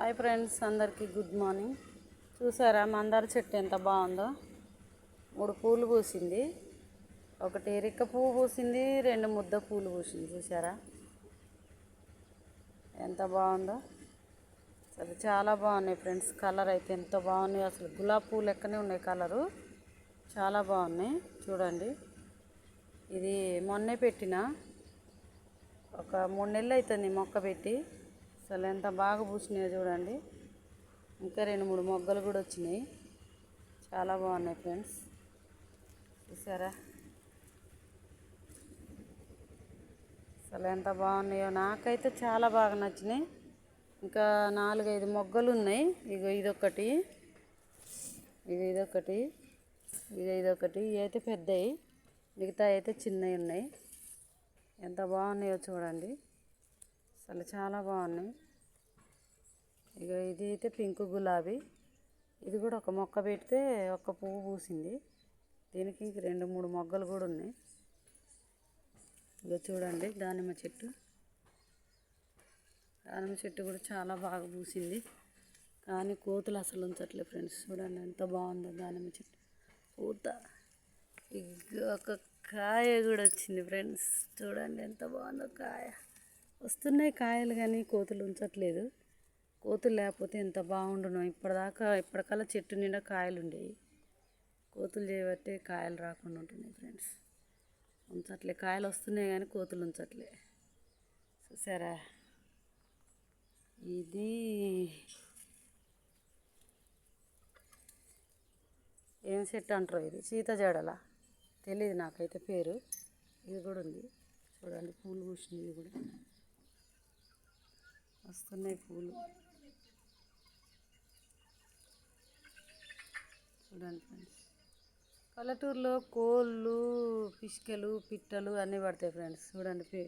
Hi friends, అందరికీ good morning. చూసారా మందార చెట్టు ఎంత బాగుందో? 3 పూలు పూసింది. ఒకటి రిక్క పువ్వు పూసింది, 2 ముద్ద పూలు పూసింది. చూసారా ఎంత బాగుందో? అసలు చాలా బాగున్నాయి ఫ్రెండ్స్. కలర్ అయితే ఎంత బాగున్నాయి, అసలు గులాబీ పువ్వు లెక్కనే ఉన్నాయి. కలరు చాలా బాగున్నాయి. చూడండి, ఇది మొన్నే పెట్టిన, ఒక 3 నెలలు అవుతుంది మొక్క పెట్టి. అసలు ఎంత బాగా పూసినాయో చూడండి. ఇంకా 2-3 మొగ్గలు కూడా వచ్చినాయి. చాలా బాగున్నాయి ఫ్రెండ్స్. చూసారా అసలు ఎంత బాగున్నాయో? నాకైతే చాలా బాగా నచ్చినాయి. ఇంకా 4-5 మొగ్గలు ఉన్నాయి. ఇదొకటి, ఇదొకటి, ఇదొకటి. ఇవి అయితే పెద్దవి, మిగతా అయితే చిన్నవి ఉన్నాయి. ఎంత బాగున్నాయో చూడండి. అసలు చాలా బాగున్నాయి. ఇది అయితే పింక్ గులాబీ. ఇది కూడా ఒక మొక్క పెడితే ఒక పువ్వు పూసింది. దీనికి ఇంక 2-3 మొగ్గలు కూడా ఉన్నాయి. చూడండి, దానిమ్మ చెట్టు. దానిమ్మ చెట్టు కూడా చాలా బాగా పూసింది, కానీ కోతులు అసలు ఉంచట్లేదు ఫ్రెండ్స్. చూడండి ఎంత బాగుందో దానిమ్మ చెట్టు పూత. ఒక కాయ కూడా వచ్చింది ఫ్రెండ్స్. చూడండి ఎంత బాగుందో కాయ. వస్తున్నాయి కాయలు, కానీ కోతులు ఉంచట్లేదు. కోతులు లేకపోతే ఎంత బాగుండునో. ఇప్పటికల్లా చెట్టు నిండా కాయలు ఉండేవి. కోతులు చేయబట్టే కాయలు రాకుండా ఉంటున్నాయి ఫ్రెండ్స్. ఉంచట్లే, కాయలు వస్తున్నాయి కానీ కోతులు ఉంచట్లే. చూసారా, ఇది ఏం చెట్టు అంటారు? ఇది సీతజడల, తెలియదు నాకైతే పేరు. ఇది కూడా ఉంది. చూడండి పూలు పూసినాయి. ఇది కూడా వస్తున్నాయి పూలు. చూడండి ఫ్రెండ్స్, పల్లెటూరులో కోళ్ళు, పిచ్చుకలు, పిట్టలు అన్నీ పడతాయి ఫ్రెండ్స్. చూడండి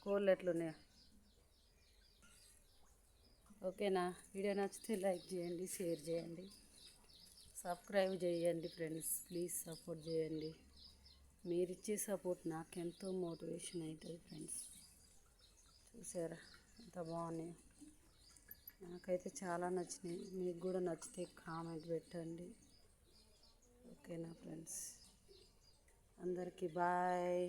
కోళ్ళు ఎట్లున్నాయో. ఓకేనా? వీడియో నచ్చితే లైక్ చేయండి, షేర్ చేయండి, సబ్స్క్రైబ్ చేయండి ఫ్రెండ్స్. ప్లీజ్ సపోర్ట్ చేయండి. మీరు ఇచ్చే సపోర్ట్ నాకు ఎంతో మోటివేషన్ అవుతుంది ఫ్రెండ్స్. చూసారా ఎంత బాగున్నాయో? నాకైతే చాలా నచ్చినాయి. మీకు కూడా నచ్చితే కామెంట్ పెట్టండి. ఓకేనా ఫ్రెండ్స్? అందరికీ బాయ్.